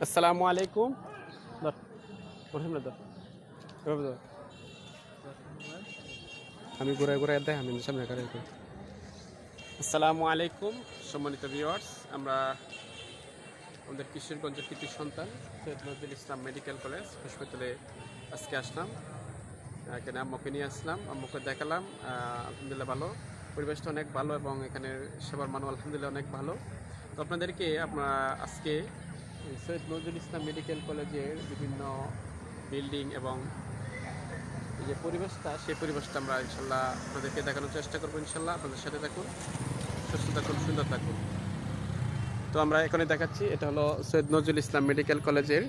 আসসালামু আলাইকুম। ধর, প্রথমে ধর, এভাবে ধর। আমি ঘুরে ঘুরে দেখ আমি সামনে কারে করি। আসসালামু আলাইকুম সম্মানিত ভিউয়ার্স, আমরা আমাদের কিশোরগঞ্জের কৃতি সন্তান সৈয়দ নজরুল ইসলাম মেডিকেল কলেজ হাসপাতালে আজকে আসলাম। এখানে আম্মুকে নিয়ে আসলাম, আম্মুকে দেখালাম। আলহামদুলিল্লাহ ভালো, পরিবেশটা অনেক ভালো এবং এখানে সেবার মান আলহামদুলিল্লাহ অনেক ভালো। তো আপনাদেরকে আজকে সৈয়দ নজরুল ইসলাম মেডিকেল কলেজের বিভিন্ন বিল্ডিং এবং এই যে পরিবেশটা, সেই পরিবেশটা আমরা ইনশাল্লাহ আপনাদেরকে দেখানোর চেষ্টা করবো। ইনশাল্লাহ আপনাদের সাথে থাকুন, সুস্থ থাকুন, সুন্দর থাকুন। তো আমরা এখানে দেখাচ্ছি, এটা হলো সৈয়দ নজরুল ইসলাম মেডিকেল কলেজের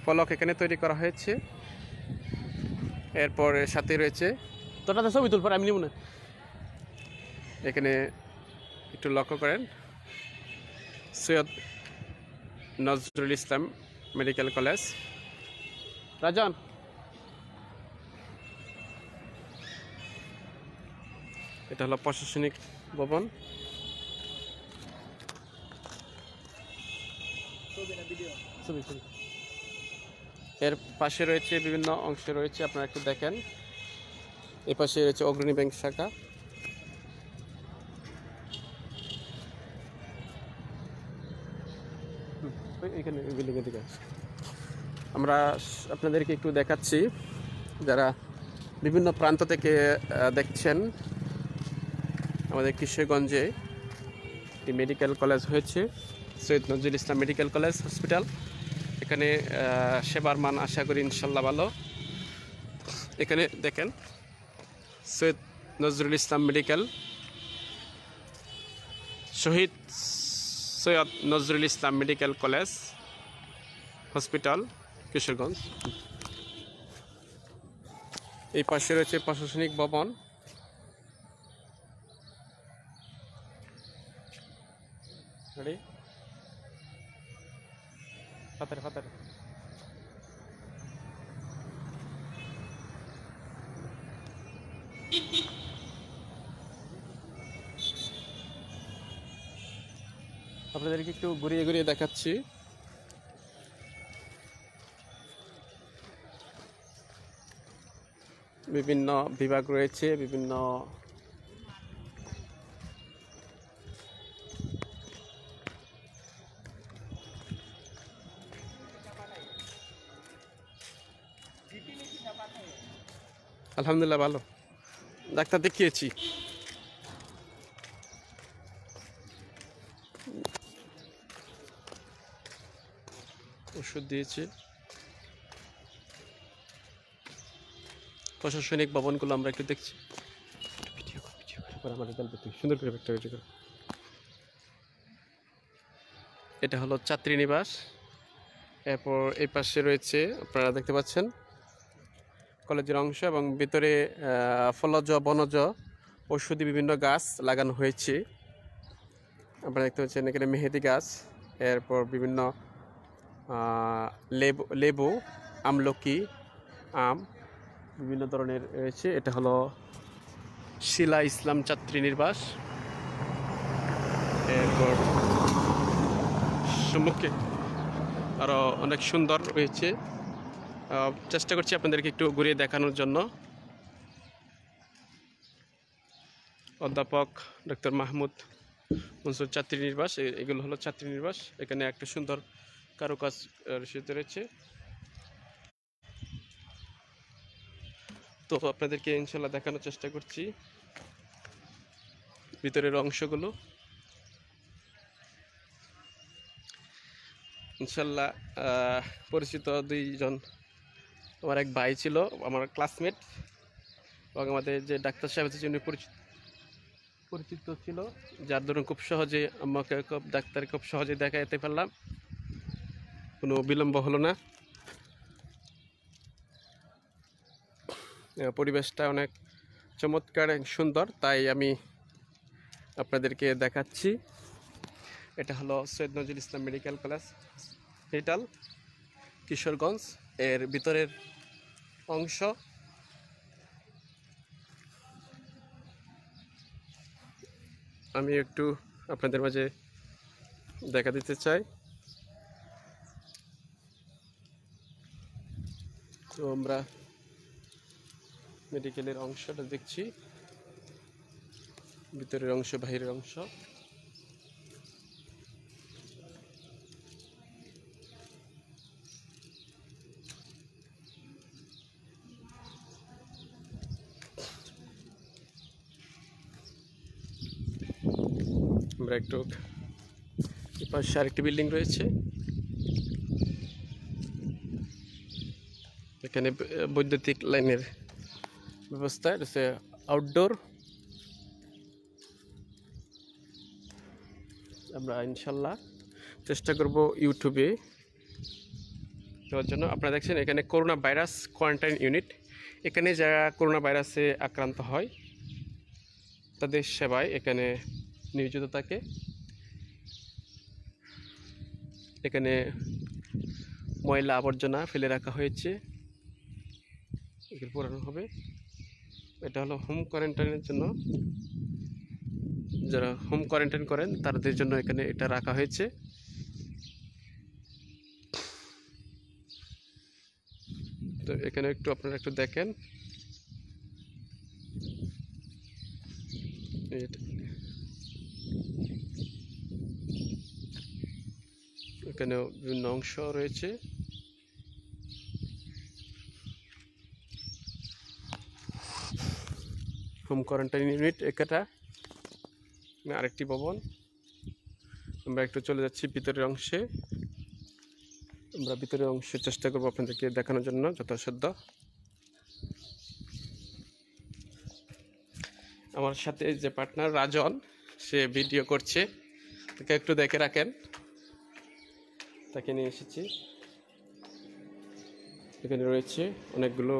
ফলক এখানে তৈরি করা হয়েছে। এরপর সাথে রয়েছে তোটা ছবি তুলপর আমি নিব না। এখানে একটু লক্ষ্য করেন, সৈয়দ নজরুল ইসলাম মেডিকেল কলেজ। রাজন, এটা হলো প্রশাসনিক ভবন। এর পাশে রয়েছে বিভিন্ন অংশে রয়েছে, আপনারা একটু দেখেন। এ পাশে রয়েছে অগ্রণী ব্যাংক শাখা। এখানে বিল্ডিংয়ের দিকে আমরা আপনাদেরকে একটু দেখাচ্ছি, যারা বিভিন্ন প্রান্ত থেকে দেখছেন। আমাদের কিশোরগঞ্জে একটি মেডিকেল কলেজ হয়েছে, Syed Nazrul Islam medical college hospital. এখানে সেবার মান আশা করি ইনশাল্লাহ ভালো। এখানে দেখেন, সৈয়দ নজরুল ইসলাম মেডিকেল, শহীদ Syed Nazrul Islam medical college hospital Kishoreganj. এই পাশে রয়েছে প্রশাসনিক ভবন। আপনাদেরকে একটু ঘুরিয়ে ঘুরিয়ে দেখাচ্ছি। বিভিন্ন বিভাগ রয়েছে, বিভিন্ন আলহামদুলিল্লাহ ভালো, ডাক্তার দেখিয়েছি। ওষুধ দিয়েছি। প্রশাসনিক ভবনগুলো আমরা একটু দেখছি। সুন্দর করে একটা ভিডিও করো। এটা হলো ছাত্রী নিবাস। এরপর এই পাশে রয়েছে, আপনারা দেখতে পাচ্ছেন, কলেজের অংশ এবং ভিতরে ফলজ বনজ ঔষধি বিভিন্ন গাছ লাগানো হয়েছে। আপনারা দেখতে পাচ্ছেন এখানে মেহেদি গাছ, এরপর বিভিন্ন লেবু, আমলকি, আম বিভিন্ন ধরনের রয়েছে। এটা হলো শিলা ইসলাম ছাত্রী নিবাস। এরপর সম্মুখে আরও অনেক সুন্দর রয়েছে। চেষ্টা করছি আপনাদেরকে একটু ঘুরিয়ে দেখানোর জন্য। অধ্যাপক ডক্টর মাহমুদ মনসুর ছাত্রী নিবাস, এগুলো হলো ছাত্রী নিবাস। এখানে একটা সুন্দর কারুকাজ রয়েছে। তো আপনাদেরকে ইনশাল্লাহ দেখানোর চেষ্টা করছি ভিতরের অংশগুলো। ইনশাল্লাহ পরিচিত দুইজন, আমার এক ভাই ছিল, আমার ক্লাসমেট, এবং আমাদের যে ডাক্তার সাহেব আছে উনি পরিচিত ছিল, যার ধরুন খুব সহজে আমাকে ডাক্তার খুব সহজে দেখাতে পারলাম, কোনো বিলম্ব হলো না। পরিবেশটা অনেক চমৎকার সুন্দর, তাই আমি আপনাদেরকে দেখাচ্ছি। এটা হলো Syed Nazrul Islam medical college hospital Kishoreganj, এর ভিতরের অংশ। আমি একটু আপনাদের মাঝে দেখা দিতে চাই। তো আমরা মেডিকেলের অংশটা দেখছি, ভিতরের অংশ বাহিরের অংশ। আমরা একটু পাশে আরেকটি বিল্ডিং রয়েছে, এখানে বৈদ্যুতিক লাইনের ব্যবস্থা, এটা হচ্ছে আউটডোর। আমরা ইনশাল্লাহ চেষ্টা করব ইউটিউবে দেওয়ার জন্য। আপনারা দেখছেন এখানে করোনা ভাইরাস কোয়ারেন্টাইন ইউনিট। এখানে যারা করোনা ভাইরাসে আক্রান্ত হয় তাদের সেবায় এখানে নিয়োজিত থাকে। এখানে ময়লা আবর্জনা ফেলে রাখা হয়েছে, এগুলো পোড়ানো হবে। এটা হলো হোম কোয়ারেন্টাইনের জন্য, যারা হোম কোয়ারেন্টাইন করেন তাদের জন্য এখানে এটা রাখা হয়েছে। তো এখানে একটু আপনারা একটু দেখেন, এখানেও বিভিন্ন অংশ রয়েছে। হোম কোয়ারেন্টাইন ইউনিট এটা আরেকটি ভবন। আমরা একটু চলে যাচ্ছি ভিতরের অংশে। আমরা ভিতরের অংশে চেষ্টা করবো আপনাদেরকে দেখানোর জন্য যথাসাধ্য। আমার সাথে যে পার্টনার রাজন, সে ভিডিও করছে, তাকে একটু দেখে রাখেন। তাকে নিয়ে এসেছি, এখানে রয়েছে অনেকগুলো